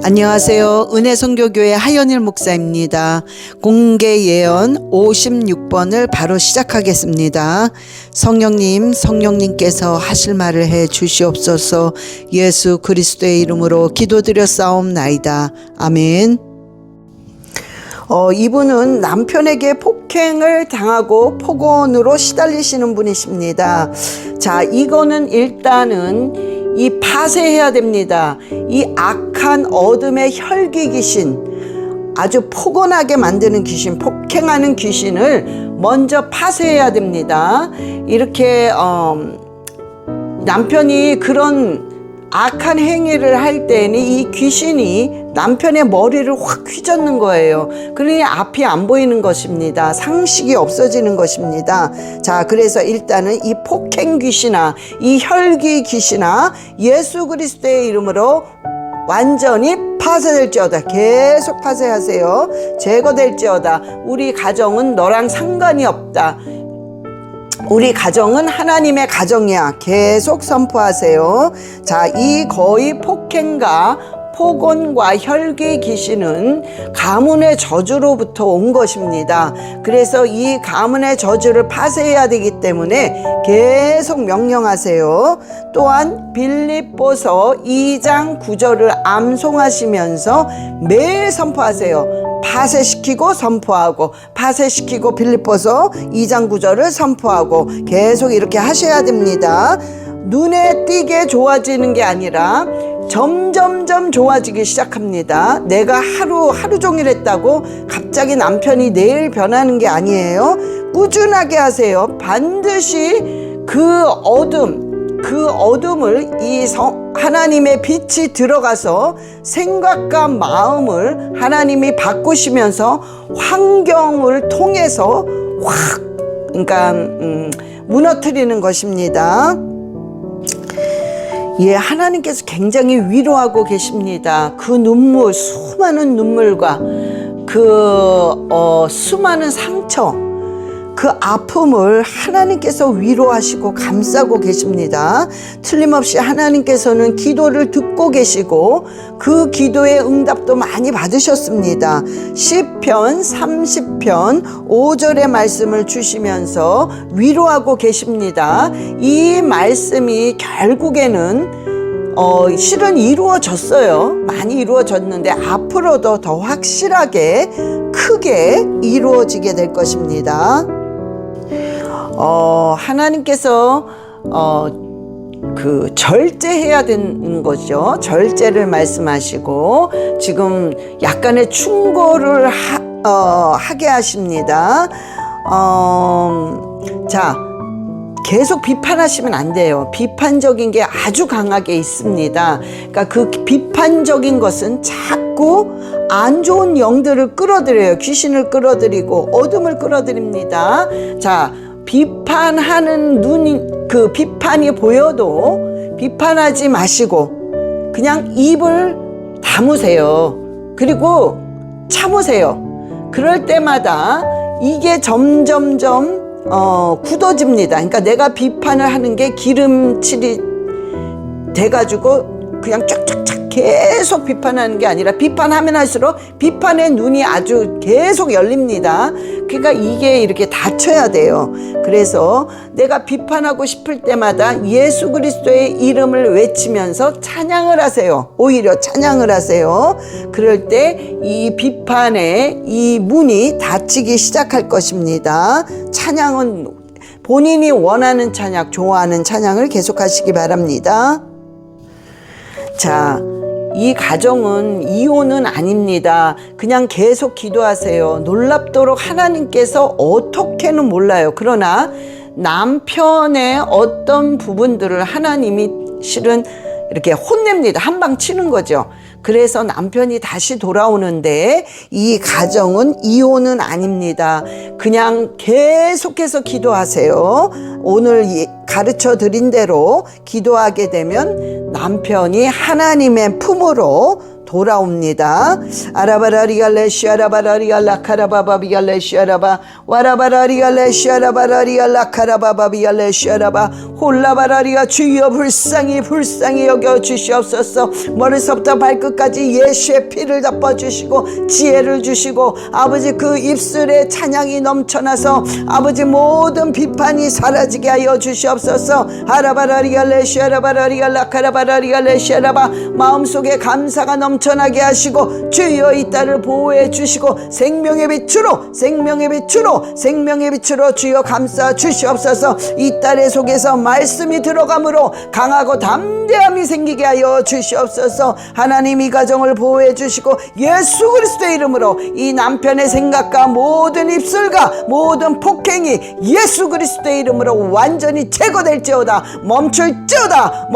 안녕하세요. 은혜선교교회 하연일 목사입니다. 공개 예언 56번을 바로 시작하겠습니다. 성령님께서 하실 말을 해 주시옵소서. 예수 그리스도의 이름으로 기도드렸사옵나이다. 아멘. 이분은 남편에게 폭행을 당하고 폭언으로 시달리시는 분이십니다. 자, 이거는 일단은 이 파쇄해야 됩니다. 이 악한 어둠의 혈기 귀신, 아주 포근하게 만드는 귀신, 폭행하는 귀신을 먼저 파쇄해야 됩니다. 이렇게 남편이 그런 악한 행위를 할 때는 이 귀신이 남편의 머리를 확 휘젓는 거예요. 그러니 앞이 안 보이는 것입니다. 상식이 없어지는 것입니다. 자, 그래서 일단은 이 폭행 귀신아, 이 혈기 귀신아, 예수 그리스도의 이름으로 완전히 파쇄될지어다. 계속 파쇄하세요. 제거될지어다. 우리 가정은 너랑 상관이 없다. 우리 가정은 하나님의 가정이야. 계속 선포하세요. 자, 이 거의 폭행과 폭언과 혈기 귀신은 가문의 저주로부터 온 것입니다. 그래서 이 가문의 저주를 파쇄해야 되기 때문에 계속 명령하세요. 또한 빌립보서 2장 9절을 암송하시면서 매일 선포하세요. 파쇄시키고 선포하고, 파쇄시키고 빌립보서 2장 9절을 선포하고 계속 이렇게 하셔야 됩니다. 눈에 띄게 좋아지는 게 아니라 점점점 좋아지기 시작합니다. 내가 하루 종일 했다고 갑자기 남편이 내일 변하는 게 아니에요. 꾸준하게 하세요. 반드시 그 어둠을 하나님의 빛이 들어가서 생각과 마음을 하나님이 바꾸시면서 환경을 통해서 무너뜨리는 것입니다. 예, 하나님께서 굉장히 위로하고 계십니다. 그 눈물, 수많은 눈물과 수많은 상처, 그 아픔을 하나님께서 위로하시고 감싸고 계십니다. 틀림없이 하나님께서는 기도를 듣고 계시고 그 기도의 응답도 많이 받으셨습니다. 시편 30편 5절의 말씀을 주시면서 위로하고 계십니다. 이 말씀이 결국에는 실은 이루어졌어요. 많이 이루어졌는데 앞으로도 더 확실하게 크게 이루어지게 될 것입니다. 하나님께서 절제해야 되는 거죠. 절제를 말씀하시고 지금 약간의 충고를 하게 하십니다. 자, 계속 비판하시면 안 돼요. 비판적인 게 아주 강하게 있습니다. 그러니까 그 비판적인 것은 자꾸 안 좋은 영들을 끌어들여요. 귀신을 끌어들이고 어둠을 끌어들입니다. 자, 비판하는 그 비판이 보여도 비판하지 마시고 그냥 입을 다무세요. 그리고 참으세요. 그럴 때마다 이게 점점점 굳어집니다. 그러니까 내가 비판을 하는 게 기름칠이 돼가지고 그냥 쫙쫙쫙 계속 비판하는 게 아니라 비판하면 할수록 비판의 눈이 아주 계속 열립니다. 그러니까 이게 이렇게 닫혀야 돼요. 그래서 내가 비판하고 싶을 때마다 예수 그리스도의 이름을 외치면서 찬양을 하세요. 오히려 찬양을 하세요. 그럴 때 이 비판의 이 문이 닫히기 시작할 것입니다. 찬양은 본인이 원하는 찬양, 좋아하는 찬양을 계속하시기 바랍니다. 자, 이 가정은 이혼은 아닙니다. 그냥 계속 기도하세요. 놀랍도록 하나님께서 어떻게는 몰라요. 그러나 남편의 어떤 부분들을 하나님이 실은 이렇게 혼냅니다. 한 방 치는 거죠. 그래서 남편이 다시 돌아오는데 이 가정은 이혼은 아닙니다. 그냥 계속해서 기도하세요. 오늘 가르쳐 드린 대로 기도하게 되면 남편이 하나님의 품으로 돌아옵니다. 아라바라리알레 시아라바라리알라 카라바바비알레 시아라바 와라바라리알레 시아라바라리알라 카라바바비알레 시아라바 홀라바라리아 주여 불쌍히 여겨 주시옵소서. 머리서부터 발끝까지 예수의 피를 덮어주시고 지혜를 주시고 아버지 그 입술에 찬양이 넘쳐나서 아버지 모든 비판이 사라지게 하여 주시옵소서. 아라바라리알레 시아라바라리알라 카라바라리알레 시아라바 마음속에 감사가 넘쳐나게 하시고 주여 이 딸을 보호해 주시고 생명의 빛으로 주여 감싸 주시옵소서. 이 딸의 속에서 말씀이 들어가므로 강하고 담대함이 생기게 하여 주시옵소서. 하나님 이 가정을 보호해 주시고 예수 그리스도의 이름으로 이 남편의 생각과 모든 입술과 모든 폭행이 예수 그리스도의 이름으로 완전히 제거될지어다. 멈출지어다.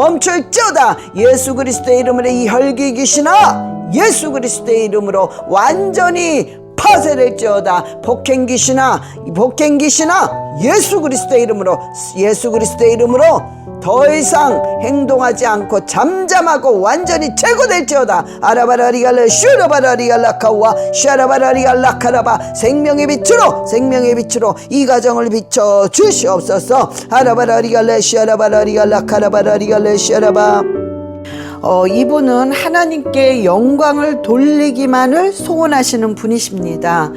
예수 그리스도의 이름으로 이 혈기 귀신아 예수 그리스도의 이름으로 완전히 파쇄될지어다. 폭행 귀신아 예수 그리스도의 이름으로 더 이상 행동하지 않고 잠잠하고 완전히 제거될지어다. 아라바라리알레 슈라바라리알라카와 샤라바라리알라카라바 생명의 빛으로 이 가정을 비춰 주시옵소서. 아라바라리알레 샤라바라리알라카라바라리알레 샤라바 이분은 하나님께 영광을 돌리기만을 소원하시는 분이십니다.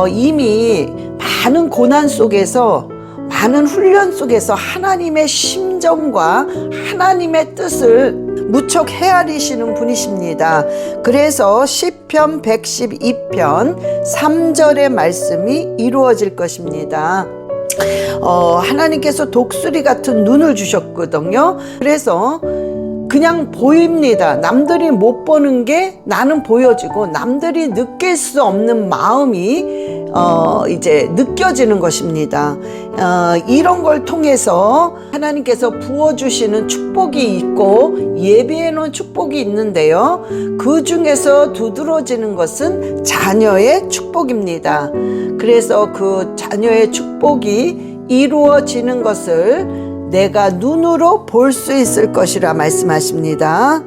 이미 많은 고난 속에서 많은 훈련 속에서 하나님의 심정과 하나님의 뜻을 무척 헤아리시는 분이십니다. 그래서 시편 112편 3절의 말씀이 이루어질 것입니다. 하나님께서 독수리 같은 눈을 주셨거든요. 그래서 그냥 보입니다. 남들이 못 보는 게 나는 보여지고 남들이 느낄 수 없는 마음이 이제 느껴지는 것입니다. 이런 걸 통해서 하나님께서 부어주시는 축복이 있고 예비해 놓은 축복이 있는데요. 그 중에서 두드러지는 것은 자녀의 축복입니다. 그래서 그 자녀의 축복이 이루어지는 것을 내가 눈으로 볼 수 있을 것이라 말씀하십니다.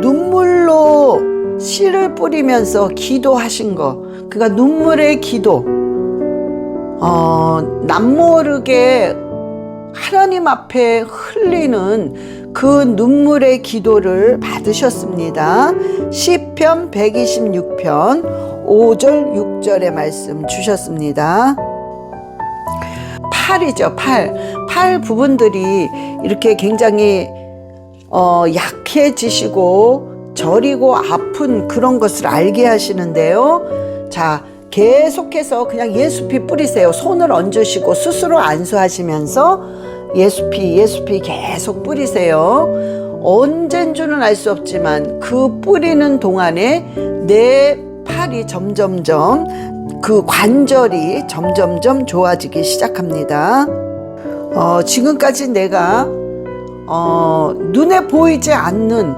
눈물로 씨를 뿌리면서 기도하신 거, 그러니까 눈물의 기도, 남모르게 하나님 앞에 흘리는 그 눈물의 기도를 받으셨습니다. 시편 126편 5절 6절의 말씀 주셨습니다. 팔이죠. 팔 부분들이 이렇게 굉장히 약해지시고 저리고 아픈 그런 것을 알게 하시는데요. 자, 계속해서 그냥 예수피 뿌리세요. 손을 얹으시고 스스로 안수하시면서 예수피 계속 뿌리세요. 언젠 줄은 알 수 없지만 그 뿌리는 동안에 내 팔이 점점점 그 관절이 점점점 좋아지기 시작합니다. 지금까지 내가 눈에 보이지 않는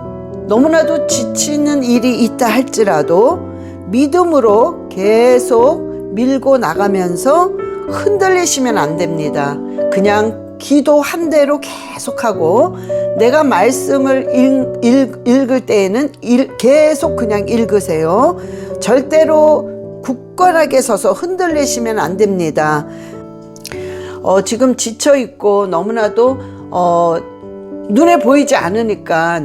너무나도 지치는 일이 있다 할지라도 믿음으로 계속 밀고 나가면서 흔들리시면 안 됩니다. 그냥 기도한 대로 계속하고 내가 말씀을 읽을 때에는 계속 그냥 읽으세요. 절대로 굳건하게 서서 흔들리시면 안 됩니다. 지금 지쳐 있고 너무나도 눈에 보이지 않으니까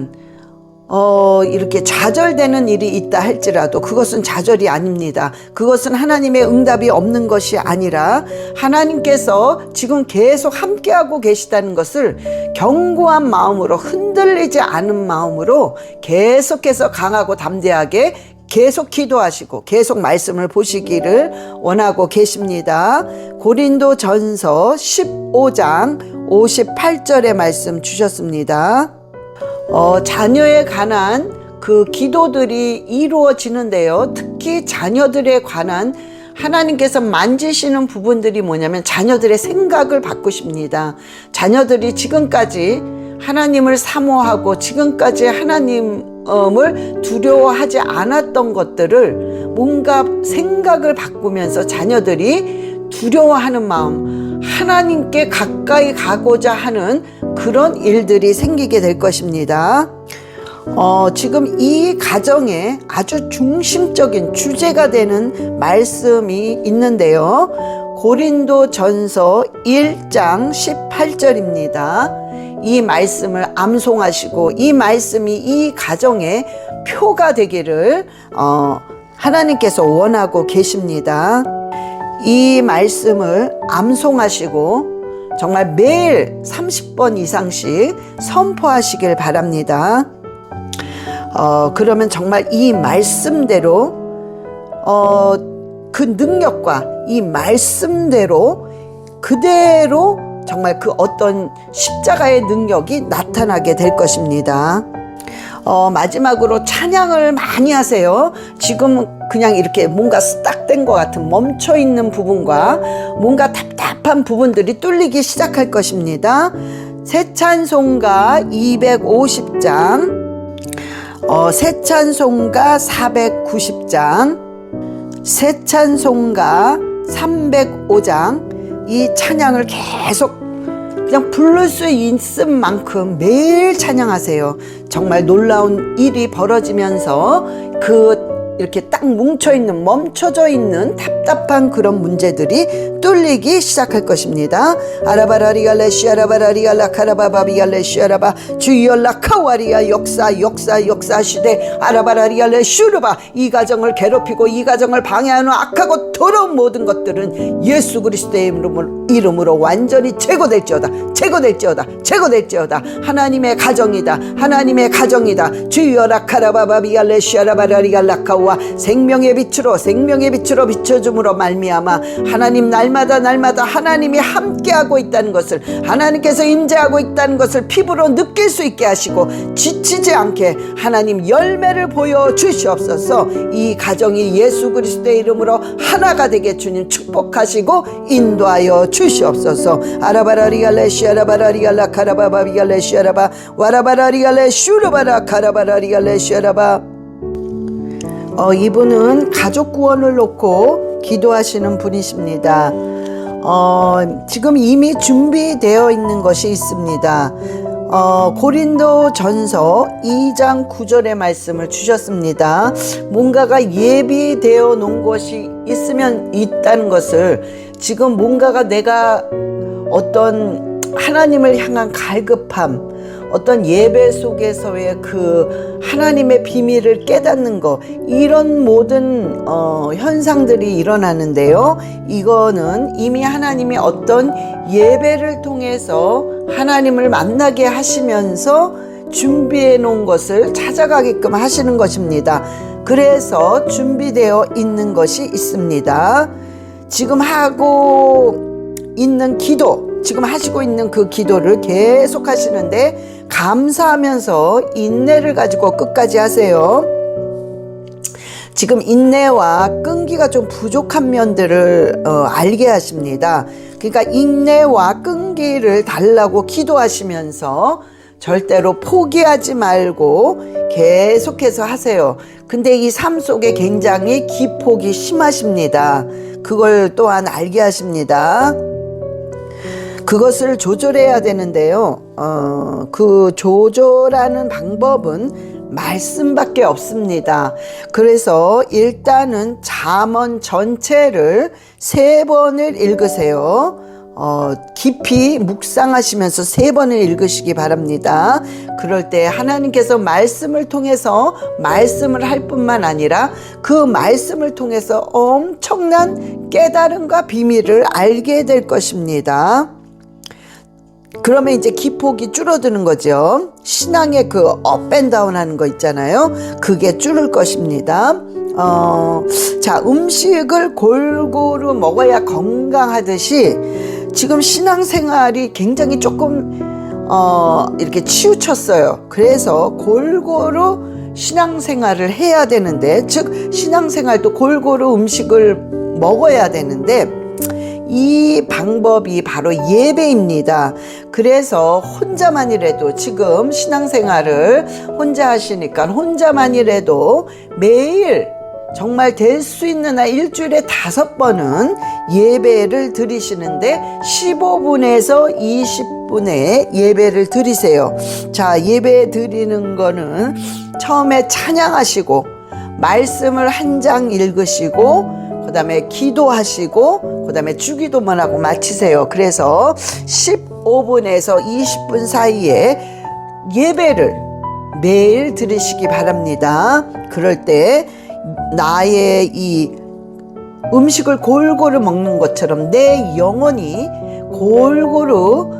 이렇게 좌절되는 일이 있다 할지라도 그것은 좌절이 아닙니다. 그것은 하나님의 응답이 없는 것이 아니라 하나님께서 지금 계속 함께하고 계시다는 것을 견고한 마음으로 흔들리지 않은 마음으로 계속해서 강하고 담대하게 계속 기도하시고 계속 말씀을 보시기를 원하고 계십니다. 고린도전서 15장 58절의 말씀 주셨습니다. 자녀에 관한 그 기도들이 이루어지는데요. 특히 자녀들에 관한 하나님께서 만지시는 부분들이 뭐냐면 자녀들의 생각을 바꾸십니다. 자녀들이 지금까지 하나님을 사모하고 지금까지 하나님을 두려워하지 않았던 것들을 뭔가 생각을 바꾸면서 자녀들이 두려워하는 마음, 하나님께 가까이 가고자 하는 그런 일들이 생기게 될 것입니다. 지금 이 가정에 아주 중심적인 주제가 되는 말씀이 있는데요. 고린도전서 1장 18절입니다. 이 말씀을 암송하시고 이 말씀이 이 가정의 표가 되기를 하나님께서 원하고 계십니다. 이 말씀을 암송하시고 정말 매일 30번 이상씩 선포하시길 바랍니다. 그러면 정말 이 말씀대로 그 능력과 이 말씀대로 그대로 정말 그 어떤 십자가의 능력이 나타나게 될 것입니다. 마지막으로 찬양을 많이 하세요. 지금 그냥 이렇게 뭔가 스탁된 것 같은 멈춰있는 부분과 뭔가 답답한 부분들이 뚫리기 시작할 것입니다. 새 찬송가 250장, 새 찬송가 490장, 새 찬송가 305장, 이 찬양을 계속 그냥 부를 수 있을 만큼 매일 찬양하세요. 정말 놀라운 일이 벌어지면서 이렇게 딱 뭉쳐있는, 멈춰져 있는 답답한 그런 문제들이 뚫리기 시작할 것입니다. 아라바라리알레 시아라바라리알라 카라바바비알레 시아라바 주이얼라 카와리아 역사 시대 아라바라리알레 슈르바 이 가정을 괴롭히고 이 가정을 방해하는 악하고 더러운 모든 것들은 예수 그리스도의 이름으로 완전히 제거될지어다. 하나님의 가정이다. 주이얼라 카라바바비알레 시아라바라리알라 카와 생명의 빛으로 비춰줌으로 말미암아 하나님 날마다 하나님이 함께하고 있다는 것을, 하나님께서 임재하고 있다는 것을 피부로 느낄 수 있게 하시고 지치지 않게 하나님 열매를 보여주시옵소서. 이 가정이 예수 그리스도의 이름으로 하나가 되게 주님 축복하시고 인도하여 주시옵소서. 아라바라리알레 시아라바라리알라 카라바바비알레 시아라바 와라바라리알레 슈르바라 카라바라리알레 시아라바. 이분은 가족 구원을 놓고 기도하시는 분이십니다. 지금 이미 준비되어 있는 것이 있습니다. 고린도전서 2장 9절의 말씀을 주셨습니다. 뭔가가 예비되어 놓은 것이 있다는 것을, 지금 뭔가가 내가 어떤 하나님을 향한 갈급함, 어떤 예배 속에서의 그 하나님의 비밀을 깨닫는 것, 이런 모든 현상들이 일어나는데요. 이거는 이미 하나님이 어떤 예배를 통해서 하나님을 만나게 하시면서 준비해 놓은 것을 찾아가게끔 하시는 것입니다. 그래서 준비되어 있는 것이 있습니다. 지금 하고 있는 기도, 지금 하시고 있는 그 기도를 계속 하시는데 감사하면서 인내를 가지고 끝까지 하세요. 지금 인내와 끈기가 좀 부족한 면들을 알게 하십니다. 그러니까 인내와 끈기를 달라고 기도하시면서 절대로 포기하지 말고 계속해서 하세요. 근데 이 삶 속에 굉장히 기폭이 심하십니다. 그걸 또한 알게 하십니다. 그것을 조절해야 되는데요. 그 조절하는 방법은 말씀밖에 없습니다. 그래서 일단은 잠언 전체를 3번을 읽으세요. 깊이 묵상하시면서 3번을 읽으시기 바랍니다. 그럴 때 하나님께서 말씀을 통해서 말씀을 할 뿐만 아니라 그 말씀을 통해서 엄청난 깨달음과 비밀을 알게 될 것입니다. 그러면 이제 기폭이 줄어드는 거죠. 신앙의 그 업앤다운 하는 거 있잖아요. 그게 줄을 것입니다. 자, 음식을 골고루 먹어야 건강하듯이 지금 신앙생활이 굉장히 조금 이렇게 치우쳤어요. 그래서 골고루 신앙생활을 해야 되는데, 즉 신앙생활도 골고루 음식을 먹어야 되는데, 이 방법이 바로 예배입니다. 그래서 혼자만이라도, 지금 신앙생활을 혼자 하시니까 혼자만이라도 매일 정말 될 수 있는 한 일주일에 5번은 예배를 드리시는데 15분에서 20분 20분에 예배를 드리세요. 자, 예배 드리는 거는 처음에 찬양하시고 말씀을 한 장 읽으시고 그 다음에 기도하시고 그 다음에 주기도만 하고 마치세요. 그래서 15분에서 20분 사이에 예배를 매일 들으시기 바랍니다. 그럴 때 나의 이 음식을 골고루 먹는 것처럼 내 영혼이 골고루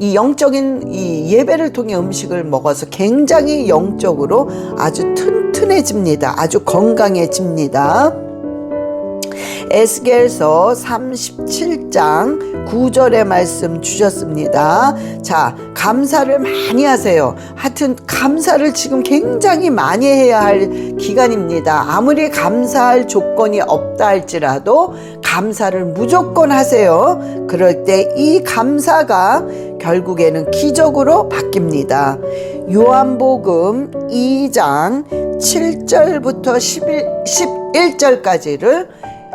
이 영적인 이 예배를 통해 음식을 먹어서 굉장히 영적으로 아주 튼튼해집니다. 아주 건강해집니다. 에스겔서 37장 9절의 말씀 주셨습니다. 자, 감사를 많이 하세요. 하여튼 감사를 지금 굉장히 많이 해야 할 기간입니다. 아무리 감사할 조건이 없다 할지라도 감사를 무조건 하세요. 그럴 때 이 감사가 결국에는 기적으로 바뀝니다. 요한복음 2장 7절부터 11절까지를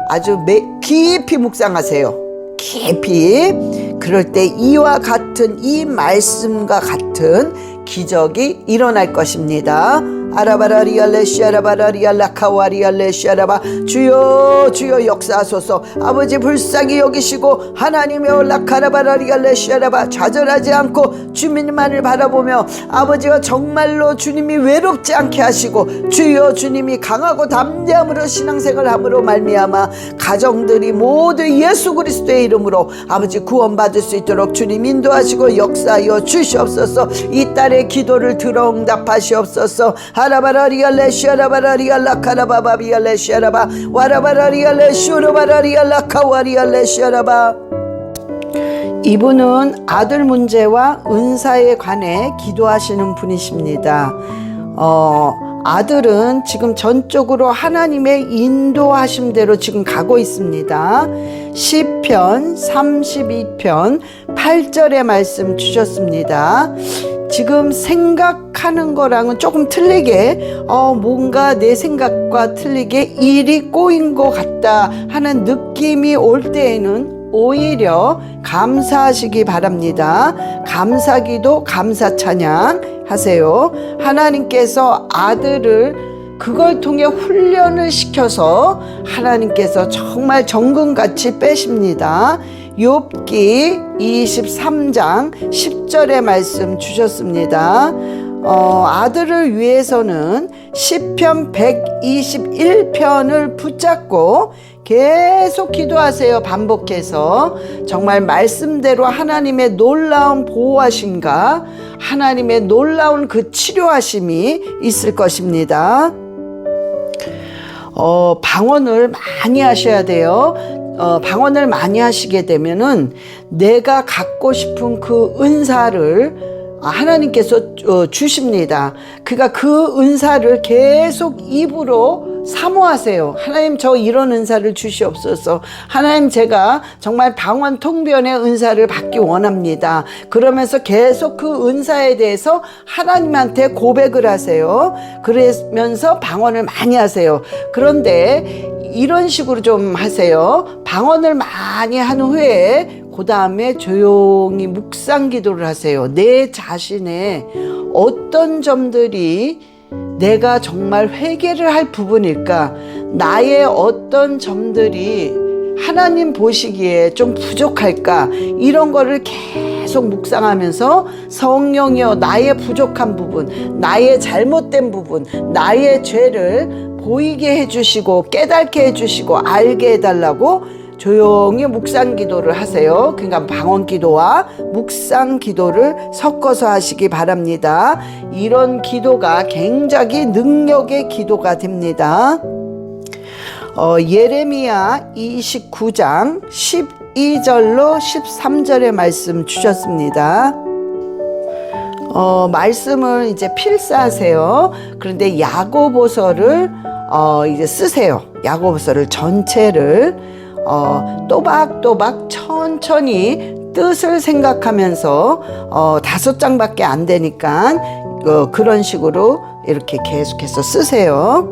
아주 깊이 묵상하세요. 깊이. 그럴 때 이와 같은 이 말씀과 같은 기적이 일어날 것입니다. 아라바라리알레시아라바라리알라카와리알레시아라바 주여 주여 역사하소서. 아버지 불쌍히 여기시고 하나님의 올라카라바라리알레시아라바 좌절하지 않고 주님만을 바라보며 아버지가 정말로 주님이 외롭지 않게 하시고 주여 주님이 강하고 담대함으로 신앙생활함으로 말미암아 가정들이 모두 예수 그리스도의 이름으로 아버지 구원받을 수 있도록 주님 인도하시고 역사하여 주시옵소서. 이 딸의 기도를 들어 응답하시옵소서. 하라바라리알레시아라바라리알라카라바바비알레시아라바 와라바라리알레시오라바라리알라카와리알레시아라바. 이분은 아들 문제와 은사에 관해 기도하시는 분이십니다. 아들은 지금 전적으로 하나님의 인도하심대로 지금 가고 있습니다. 시편 32편 8절의 말씀 주셨습니다. 지금 생각하는 거랑은 조금 틀리게 뭔가 내 생각과 틀리게 일이 꼬인 것 같다 하는 느낌이 올 때에는 오히려 감사하시기 바랍니다. 감사기도 감사 찬양 하세요. 하나님께서 아들을 그걸 통해 훈련을 시켜서 하나님께서 정말 정금같이 빼십니다. 욥기 23장 10절의 말씀 주셨습니다. 아들을 위해서는 시편 121편을 붙잡고 계속 기도하세요. 반복해서 정말 말씀대로 하나님의 놀라운 보호하심과 하나님의 놀라운 그 치료하심이 있을 것입니다. 방언을 많이 하셔야 돼요. 방언을 많이 하시게 되면은 내가 갖고 싶은 그 은사를 하나님께서 주십니다. 그러니까 그 은사를 계속 입으로 사모하세요. 하나님 저 이런 은사를 주시옵소서. 하나님 제가 정말 방언 통변의 은사를 받기 원합니다. 그러면서 계속 그 은사에 대해서 하나님한테 고백을 하세요. 그러면서 방언을 많이 하세요. 그런데 이런 식으로 좀 하세요. 방언을 많이 한 후에 그 다음에 조용히 묵상 기도를 하세요. 내 자신의 어떤 점들이 내가 정말 회개를 할 부분일까? 나의 어떤 점들이 하나님 보시기에 좀 부족할까? 이런 거를 계속 묵상하면서 성령이여 나의 부족한 부분, 나의 잘못된 부분, 나의 죄를 보이게 해주시고 깨닫게 해주시고 알게 해달라고 조용히 묵상 기도를 하세요. 그러니까 방언 기도와 묵상 기도를 섞어서 하시기 바랍니다. 이런 기도가 굉장히 능력의 기도가 됩니다. 예레미야 29장 12절로 13절의 말씀 주셨습니다. 말씀을 이제 필사하세요. 그런데 야고보서를 이제 쓰세요. 야고보서를 전체를 또박또박 천천히 뜻을 생각하면서 5장밖에 안 되니까 그런 식으로 이렇게 계속해서 쓰세요.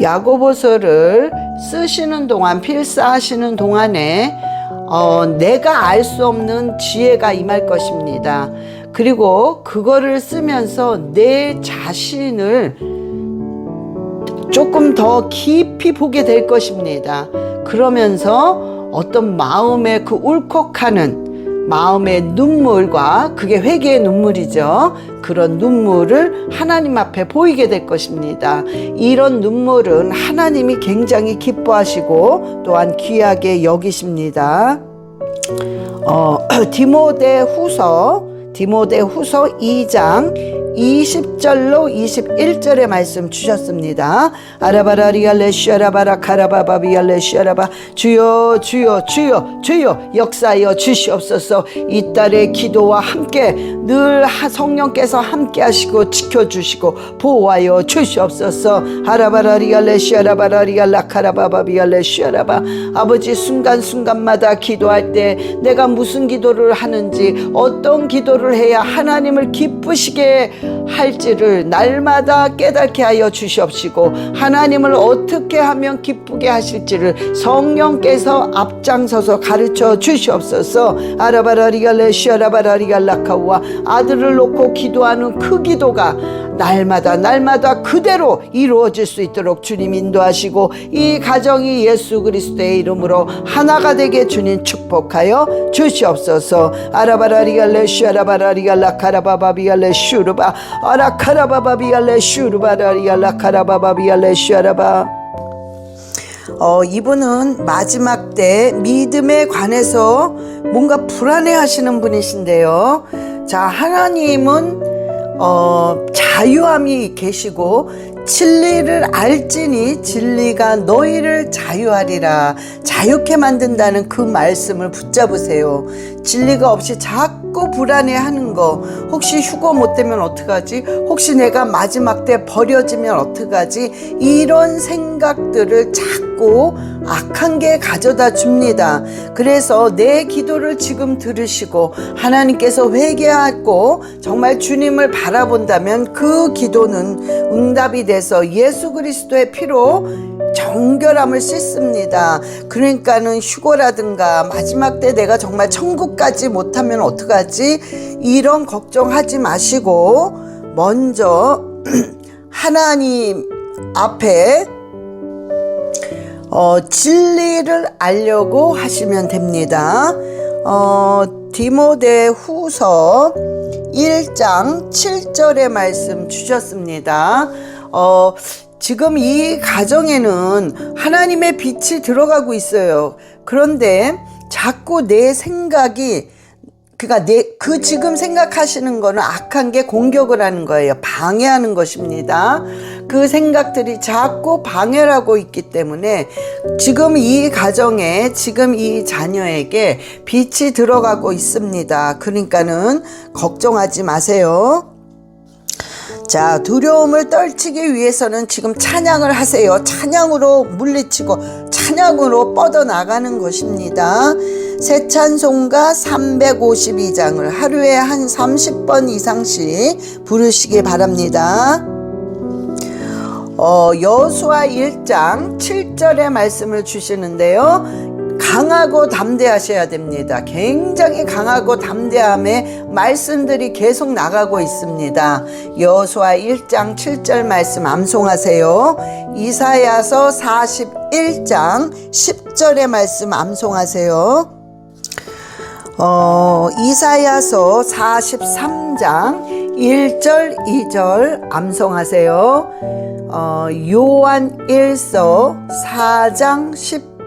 야고보서를 쓰시는 동안 필사하시는 동안에 내가 알 수 없는 지혜가 임할 것입니다. 그리고 그거를 쓰면서 내 자신을 조금 더 깊이 보게 될 것입니다. 그러면서 어떤 마음의 그 울컥하는 마음의 눈물과, 그게 회개의 눈물이죠. 그런 눈물을 하나님 앞에 보이게 될 것입니다. 이런 눈물은 하나님이 굉장히 기뻐하시고 또한 귀하게 여기십니다. 디모데후서 2장 20절로 21절의 말씀 주셨습니다. 아라바라리알레 슈아라바라 카라바바비알레 슈아라바. 주여 주여 주여 주여 역사하여 주시옵소서. 이 딸의 기도와 함께 늘 성령께서 함께 하시고 지켜주시고 보호하여 주시옵소서. 아라바라리알레 슈아라바라리알라 카라바바비알레 슈아라바. 아버지, 순간순간마다 기도할 때 내가 무슨 기도를 하는지, 어떤 기도를 해야 하나님을 기쁘시게 할지를 날마다 깨닫게 하여 주시옵시고, 하나님을 어떻게 하면 기쁘게 하실지를 성령께서 앞장서서 가르쳐 주시옵소서. 아라바라리갈레 시아라바라리갈라카와 아들을 놓고 기도하는 그 기도가 날마다 그대로 이루어질 수 있도록 주님 인도하시고, 이 가정이 예수 그리스도의 이름으로 하나가 되게 주님 축복하여 주시옵소서. 아라바라리갈레 시아라바라리갈라 카라바바비알레 슈르바 아라카라바바비알레 슈르바라리갈라 카라바바비알레 슈아라바. 이분은 마지막 때 믿음에 관해서 뭔가 불안해 하시는 분이신데요. 자, 하나님은 자유함이 계시고 진리를 알지니 진리가 너희를 자유하리라. 자유케 만든다는 그 말씀을 붙잡으세요. 진리가 없이 자꾸 불안해하는 거, 혹시 휴거 못 되면 어떡하지? 혹시 내가 마지막 때 버려지면 어떡하지? 이런 생각들을 자꾸 악한 게 가져다 줍니다. 그래서 내 기도를 지금 들으시고 하나님께서 회개하고 정말 주님을 바라본다면 그 기도는 응답이 돼서 예수 그리스도의 피로 정결함을 씻습니다. 그러니까는 휴거라든가 마지막 때 내가 정말 천국까지 못하면 어떡하지? 이런 걱정하지 마시고 먼저 하나님 앞에 진리를 알려고 하시면 됩니다. 디모데후서 1장 7절의 말씀 주셨습니다. 지금 이 가정에는 하나님의 빛이 들어가고 있어요. 그런데 자꾸 내 생각이, 그러니까 그 지금 생각하시는 거는 악한 게 공격을 하는 거예요. 방해하는 것입니다. 그 생각들이 자꾸 방해를 하고 있기 때문에 지금 이 가정에, 지금 이 자녀에게 빛이 들어가고 있습니다. 그러니까는 걱정하지 마세요. 자, 두려움을 떨치기 위해서는 지금 찬양을 하세요. 찬양으로 물리치고 찬양으로 뻗어나가는 것입니다. 새 찬송가 352장을 하루에 한 30번 이상씩 부르시기 바랍니다. 여호수아 1장 7절의 말씀을 주시는데요. 강하고 담대하셔야 됩니다. 굉장히 강하고 담대함의 말씀들이 계속 나가고 있습니다. 여호수아 1장 7절 말씀 암송하세요. 이사야서 41장 10절의 말씀 암송하세요. 이사야서 43장 1절 2절 암송하세요. 요한 1서 4장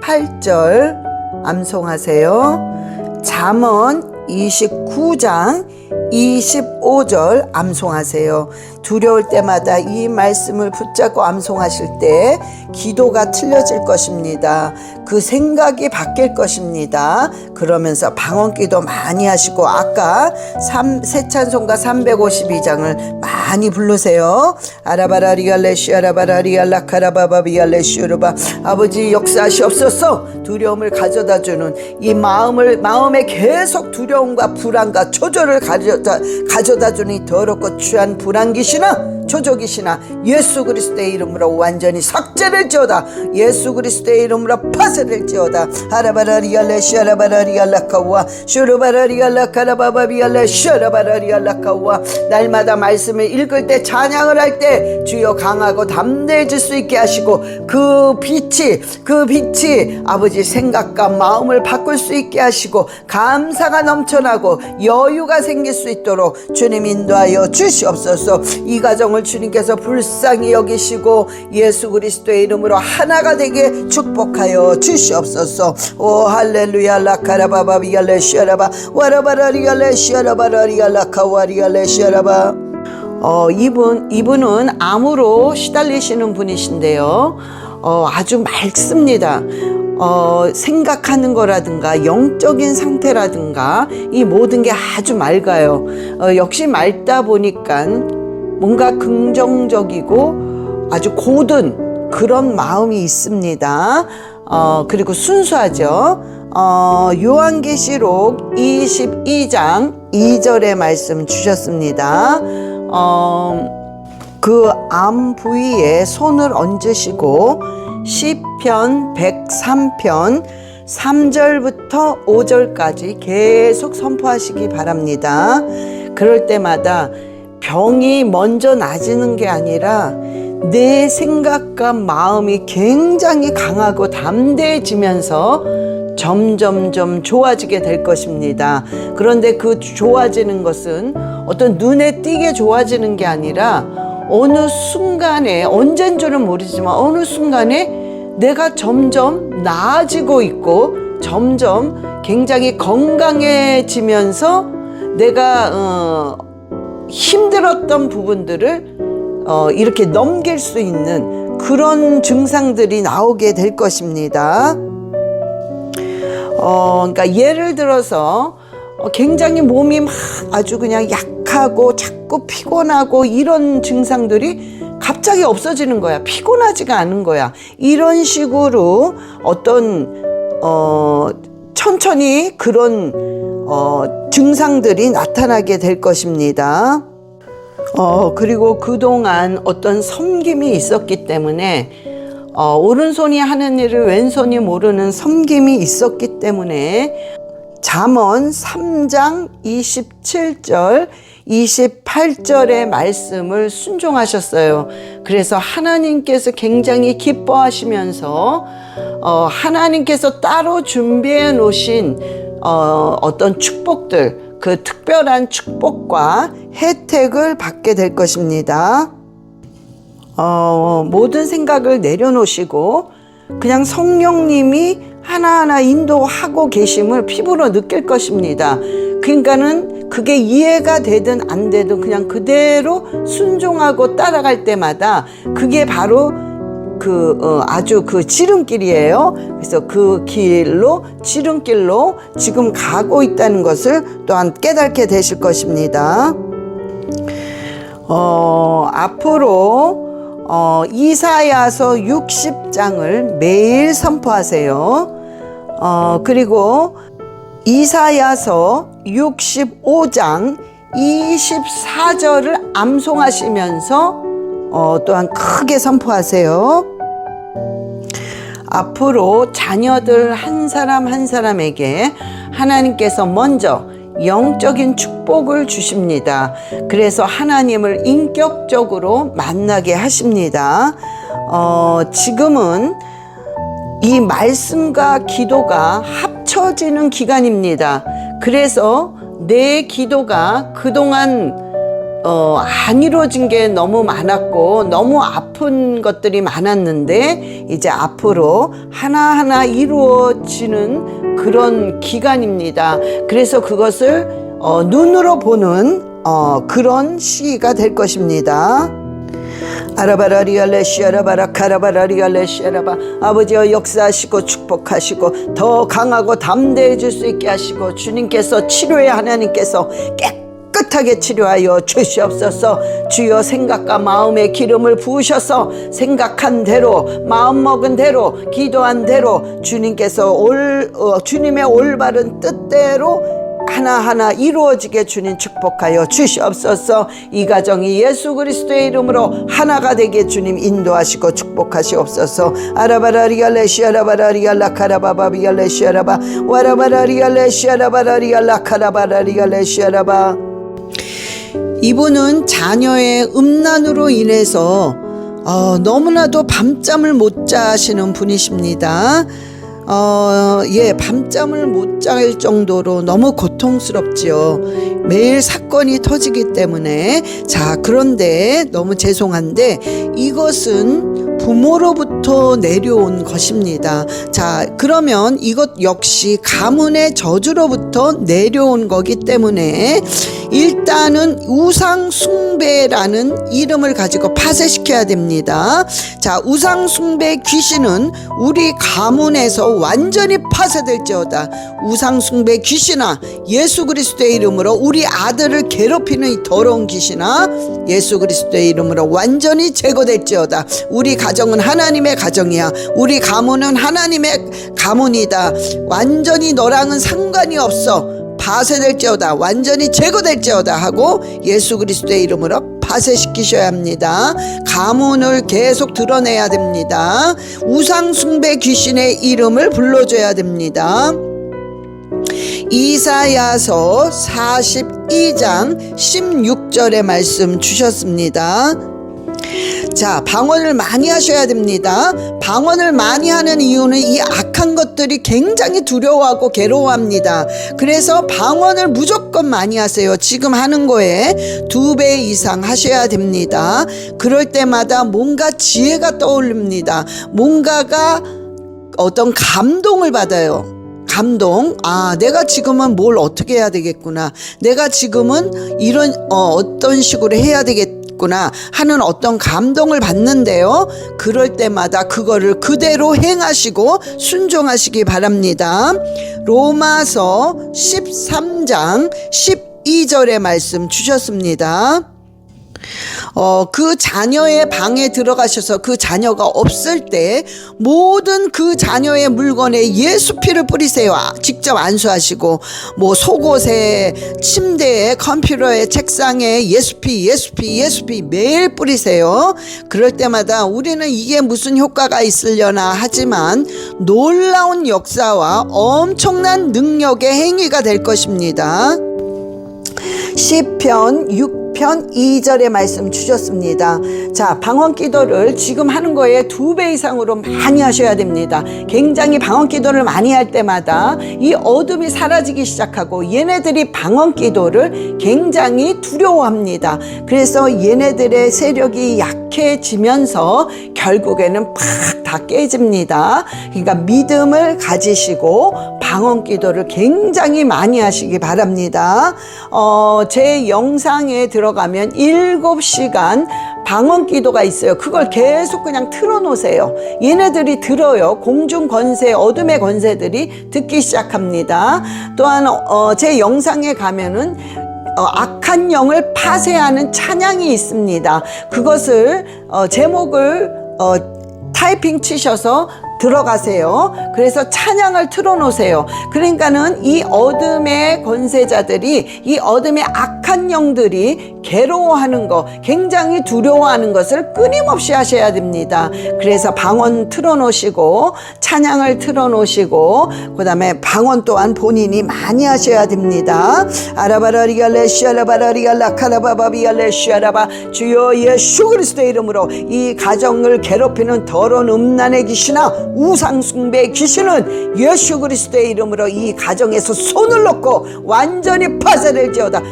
18절 암송하세요. 잠언 29장 25절 암송하세요. 두려울 때마다 이 말씀을 붙잡고 암송하실 때 기도가 틀려질 것입니다. 그 생각이 바뀔 것입니다. 그러면서 방언기도 많이 하시고 아까 새 찬송가 352장을 많이 부르세요. 아라바라리알레 슈아라바라리알라 카라바바비알레 슈르바. 아버지 역사하시옵소서. 두려움을 가져다주는 이 마음에 계속 두려움과 불안과 초조를 가져다 주니 더럽고 취한 불안 귀신아 조족이시나 예수 그리스도의 이름으로 완전히 삭제될지어다. 예수 그리스도의 이름으로 파쇄될지어다. 하라바라리알레 샤라바라리알라카와 슈르바라리알라카라바바비알레 샤라바라리알라카와. 날마다 말씀을 읽을 때 찬양을 할 때 주여 강하고 담대해질 수 있게 하시고 그 빛이 아버지 생각과 마음을 바꿀 수 있게 하시고 감사가 넘쳐나고 여유가 생길 수 있도록 주님 인도하여 주시옵소서. 이 가정을 주님께서 불쌍히 여기시고 예수 그리스도의 이름으로 하나가 되게 축복하여 주시옵소서. 오 할렐루야 라카라바바비알레 샤라바 와라바라리알레 샤라바라리알라카와리알레 샤라바. 이분은 암으로 시달리시는 분이신데요. 아주 맑습니다. 생각하는 거라든가 영적인 상태라든가 이 모든 게 아주 맑아요. 역시 맑다 보니까 뭔가 긍정적이고 아주 고든 그런 마음이 있습니다. 그리고 순수하죠. 요한계시록 22장 2절의 말씀 주셨습니다. 그 암 부위에 손을 얹으시고 시편 103편 3절부터 5절까지 계속 선포하시기 바랍니다. 그럴 때마다 병이 먼저 나아지는 게 아니라 내 생각과 마음이 굉장히 강하고 담대해지면서 점점점 좋아지게 될 것입니다. 그런데 그 좋아지는 것은 어떤 눈에 띄게 좋아지는 게 아니라 어느 순간에, 언젠 줄은 모르지만 어느 순간에 내가 점점 나아지고 있고 점점 굉장히 건강해지면서 내가 힘들었던 부분들을 이렇게 넘길 수 있는 그런 증상들이 나오게 될 것입니다. 그러니까 예를 들어서 굉장히 몸이 막 아주 그냥 약하고 자꾸 피곤하고 이런 증상들이 갑자기 없어지는 거야. 피곤하지가 않은 거야. 이런 식으로 어떤 천천히 그런 증상들이 나타나게 될 것입니다. 그리고 그동안 어떤 섬김이 있었기 때문에 오른손이 하는 일을 왼손이 모르는 섬김이 있었기 때문에 잠언 3장 27절 28절의 말씀을 순종하셨어요. 그래서 하나님께서 굉장히 기뻐하시면서 하나님께서 따로 준비해 놓으신 어떤 축복들, 그 특별한 축복과 혜택을 받게 될 것입니다. 모든 생각을 내려놓으시고 그냥 성령님이 하나하나 인도하고 계심을 피부로 느낄 것입니다. 그러니까는 그게 이해가 되든 안 되든 그냥 그대로 순종하고 따라갈 때마다 그게 바로 아주 그 지름길이에요. 그래서 그 지름길로 지금 가고 있다는 것을 또한 깨닫게 되실 것입니다. 앞으로 이사야서 60장을 매일 선포하세요. 그리고 이사야서 65장 24절을 암송하시면서 또한 크게 선포하세요. 앞으로 자녀들 한 사람 한 사람에게 하나님께서 먼저 영적인 축복을 주십니다. 그래서 하나님을 인격적으로 만나게 하십니다. 지금은 이 말씀과 기도가 합쳐지는 기간입니다. 그래서 내 기도가 그동안 안 이루어진 게 너무 많았고 너무 아픈 것들이 많았는데 이제 앞으로 하나하나 이루어지는 그런 기간입니다. 그래서 그것을 눈으로 보는 그런 시기가 될 것입니다. 아라바라리알레 시아라바라 카라바라리알레 시아라바. 아버지여 역사하시고 축복하시고 더 강하고 담대해질 수 있게 하시고 주님께서 치료의 하나님께서 깨끗하게 치료하여 주시옵소서. 주여 생각과 마음의 기름을 부으셔서 생각한 대로 마음먹은 대로 기도한 대로 주님께서 주님의 올바른 뜻대로 하나하나 이루어지게 주님 축복하여 주시옵소서. 이 가정이 예수 그리스도의 이름으로 하나가 되게 주님 인도하시고 축복하시옵소서. 아라바라리알레시아라바라리알라카라바바비알레시아라바 와라바라리알레시아라바라리알라카라바라리알레시아라바. 이분은 자녀의 음란으로 인해서 너무나도 밤잠을 못 자시는 분이십니다. 밤잠을 못 잘 정도로 너무 고통스럽지요. 매일 사건이 터지기 때문에. 자, 그런데 너무 죄송한데 이것은 부모로부터 내려온 것입니다. 자, 그러면 이것 역시 가문의 저주로부터 내려온 거기 때문에 일단은 우상 숭배라는 이름을 가지고 파쇄시켜야 됩니다. 자, 우상 숭배 귀신은 우리 가문에서 완전히 파쇄될지어다. 우상 숭배 귀신아, 예수 그리스도의 이름으로 우리 아들을 괴롭히는 이 더러운 귀신아, 예수 그리스도의 이름으로 완전히 제거될지어다. 우리 가정은 하나님의 가정이야. 우리 가문은 하나님의 가문이다. 완전히 너랑은 상관이 없어. 파쇄될지어다. 완전히 제거될지어다 하고 예수 그리스도의 이름으로 파쇄시키셔야 합니다. 가문을 계속 드러내야 됩니다. 우상 숭배 귀신의 이름을 불러줘야 됩니다. 이사야서 42장 16절의 말씀 주셨습니다. 자, 방언을 많이 하셔야 됩니다. 방언을 많이 하는 이유는 이 악한 것들이 굉장히 두려워하고 괴로워합니다. 그래서 방언을 무조건 많이 하세요. 지금 하는 거에 2배 이상 하셔야 됩니다. 그럴 때마다 뭔가 지혜가 떠올립니다. 뭔가가 어떤 감동을 받아요. 감동. 아, 내가 지금은 뭘 어떻게 해야 되겠구나. 내가 지금은 이런 어떤 식으로 해야 되겠구나 하는 어떤 감동을 받는데요. 그럴 때마다 그거를 그대로 행하시고 순종하시기 바랍니다. 로마서 13장 12절의 말씀 주셨습니다. 그 자녀의 방에 들어가셔서 그 자녀가 없을 때 모든 그 자녀의 물건에 예수 피를 뿌리세요. 직접 안수하시고 뭐 속옷에, 침대에, 컴퓨터에, 책상에 예수피 매일 뿌리세요. 그럴 때마다 우리는 이게 무슨 효과가 있으려나 하지만 놀라운 역사와 엄청난 능력의 행위가 될 것입니다. 시편 6편 2절의 말씀 주셨습니다. 자, 방언 기도를 지금 하는 거에 2배 이상으로 많이 하셔야 됩니다. 굉장히 방언 기도를 많이 할 때마다 이 어둠이 사라지기 시작하고 얘네들이 방언 기도를 굉장히 두려워합니다. 그래서 얘네들의 세력이 약해지면서 결국에는 팍 다 깨집니다. 그러니까 믿음을 가지시고 방언 기도를 굉장히 많이 하시기 바랍니다. 제 영상에 들어가면 7시간 방언 기도가 있어요. 그걸 계속 그냥 틀어놓으세요. 얘네들이 들어요. 공중 권세, 어둠의 권세들이 듣기 시작합니다. 또한 제 영상에 가면은 악한 영을 파쇄하는 찬양이 있습니다. 그것을 제목을 타이핑 치셔서 들어가세요. 그래서 찬양을 틀어놓으세요. 그러니까는 이 어둠의 권세자들이, 이 어둠의 악한 영들이 괴로워하는 거, 굉장히 두려워하는 것을 끊임없이 하셔야 됩니다. 그래서 방언 틀어놓으시고 찬양을 틀어놓으시고 그 다음에 방언 또한 본인이 많이 하셔야 됩니다. 아라바라리갈레시아라바라리갈라카라바바비알레시아라바 주여 예수 그리스도의 이름으로 이 가정을 괴롭히는 더러운 음란의 귀신아, 우상 숭배의 귀신은 예수 그리스도의 이름으로 이 가정에서 손을 놓고 완전히 파쇄될지어다.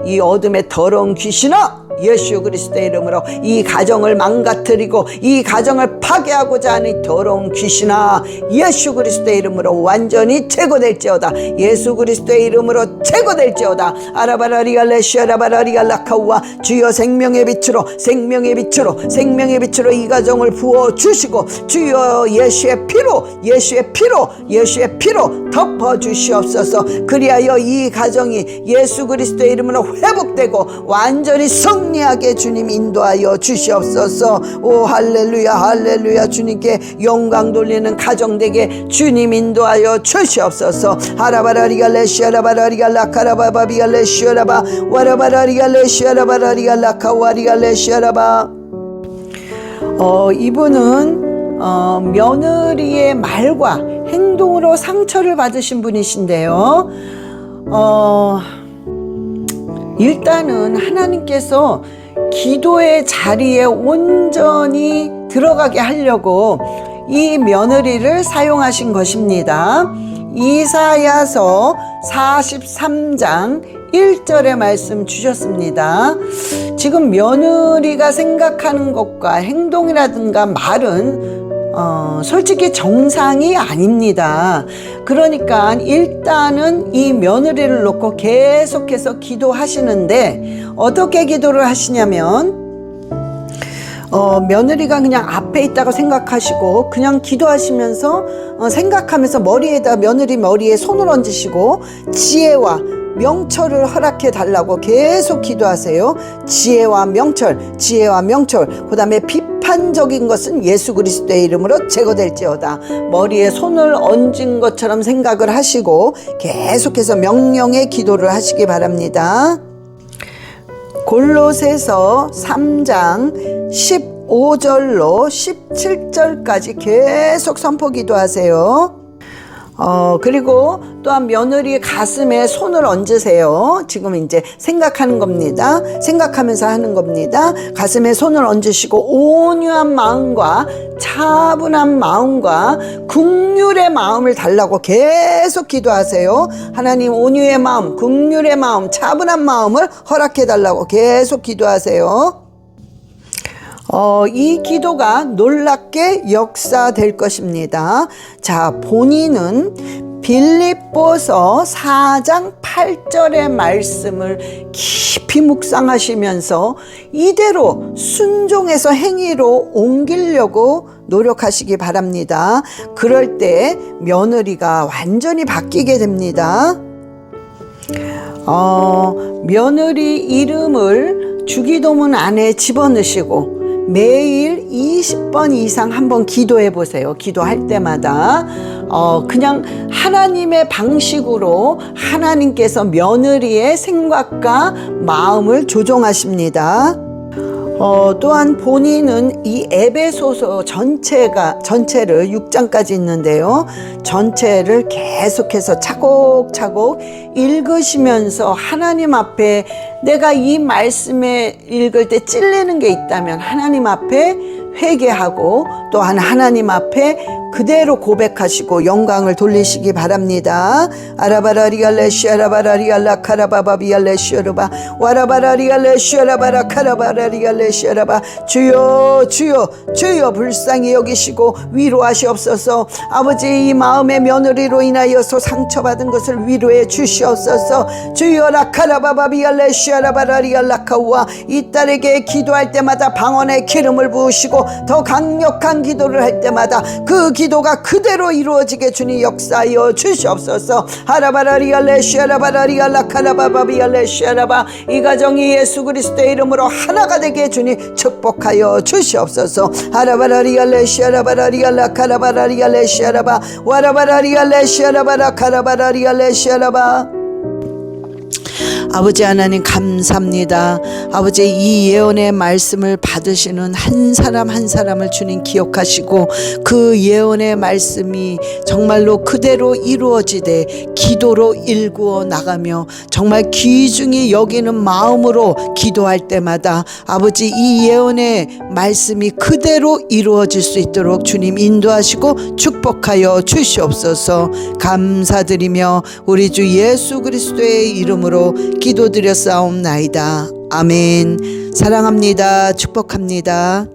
이 어둠의 더러운 귀신아, 예수 그리스도의 이름으로 이 가정을 망가뜨리고 이 가정을 파괴하고자 하는 더러운 귀신아, 예수 그리스도의 이름으로 완전히 제거될지어다. 예수 그리스도의 이름으로 제거될지어다. 아라바라리갈레시아라바라리갈라카우와 주여 생명의 빛으로 이 가정을 부어주시고 주여 예수의 피로 덮어 주시옵소서. 그리하여 이 가정이 예수 그리스도의 이름으로 회복되고 완전히 승리하게 주님 인도하여 주시옵소서. 오 할렐루야 할렐루야. 주님께 영광 돌리는 가정 되게 주님 인도하여 주시옵소서. 하라바라리갈레시아라바라리갈라카라바바비갈레시아라바 와라바라리갈레시아라바라리갈라카와리갈레시아라바. 이분은 며느리의 말과 행동으로 상처를 받으신 분이신데요. 일단은 하나님께서 기도의 자리에 온전히 들어가게 하려고 이 며느리를 사용하신 것입니다. 이사야서 43장 1절의 말씀 주셨습니다. 지금 며느리가 생각하는 것과 행동이라든가 말은 솔직히 정상이 아닙니다. 그러니까 일단은 이 며느리를 놓고 계속해서 기도하시는데 어떻게 기도를 하시냐면 며느리가 그냥 앞에 있다고 생각하시고 그냥 기도하시면서 생각하면서 며느리 머리에 손을 얹으시고 지혜와 명철을 허락해 달라고 계속 기도하세요. 지혜와 명철. 그 다음에 비판적인 것은 예수 그리스도의 이름으로 제거될지어다. 머리에 손을 얹은 것처럼 생각을 하시고 계속해서 명령의 기도를 하시기 바랍니다. 골로새서 3장 15절로 17절까지 계속 선포 기도하세요. 그리고 또한 며느리 가슴에 손을 얹으세요. 지금 이제 생각하는 겁니다. 생각하면서 하는 겁니다. 가슴에 손을 얹으시고 온유한 마음과 차분한 마음과 긍휼의 마음을 달라고 계속 기도하세요. 하나님 온유의 마음, 긍휼의 마음, 차분한 마음을 허락해 달라고 계속 기도하세요. 이 기도가 놀랍게 역사될 것입니다. 자, 본인은 빌립보서 4장 8절의 말씀을 깊이 묵상하시면서 이대로 순종해서 행위로 옮기려고 노력하시기 바랍니다. 그럴 때 며느리가 완전히 바뀌게 됩니다. 며느리 이름을 주기도문 안에 집어넣으시고 매일 20번 이상 한번 기도해 보세요. 기도할 때마다 그냥 하나님의 방식으로 하나님께서 며느리의 생각과 마음을 조종하십니다. 또한 본인은 이 에베소서 전체를 6장까지 있는데요. 전체를 계속해서 차곡차곡 읽으시면서 하나님 앞에 내가 이 말씀에 읽을 때 찔리는 게 있다면 하나님 앞에 회개하고 또한 하나님 앞에 그대로 고백하시고 영광을 돌리시기 바랍니다. 아라바라리알레시아라바라리알라 카라바바비알레시아르바 와라바라리알레시아라바라 카라바라리알레시아라바. 주여 주여 주여 불쌍히 여기시고 위로하시옵소서. 아버지 이 마음의 며느리로 인하여서 상처받은 것을 위로해 주시옵소서. 주여 라카라바바비알레시아라바라리알라카우와 이 딸에게 기도할 때마다 방언의 기름을 부으시고 더 강력한 기도를 할 때마다 그 기도가 그대로 이루어지게 주님 역사하여 주시옵소서. 하라바라리알레시아라바라리알라카라바바비알레시아라바. 이 가정이 예수 그리스도의 이름으로 하나가 되게 주님 축복하여 주시옵소서. 하라바라리알레시아라바라리알라카라바라리알레시아라바 와라바라리알레시아라바라카라바라리알레시아라바. 아버지 하나님 감사합니다. 아버지 이 예언의 말씀을 받으시는 한 사람 한 사람을 주님 기억하시고 그 예언의 말씀이 정말로 그대로 이루어지되 기도로 일구어 나가며 정말 귀중히 여기는 마음으로 기도할 때마다 아버지 이 예언의 말씀이 그대로 이루어질 수 있도록 주님 인도하시고 축복하여 주시옵소서. 감사드리며 우리 주 예수 그리스도의 이름으로 기도드렸사옵나이다. 아멘. 사랑합니다. 축복합니다.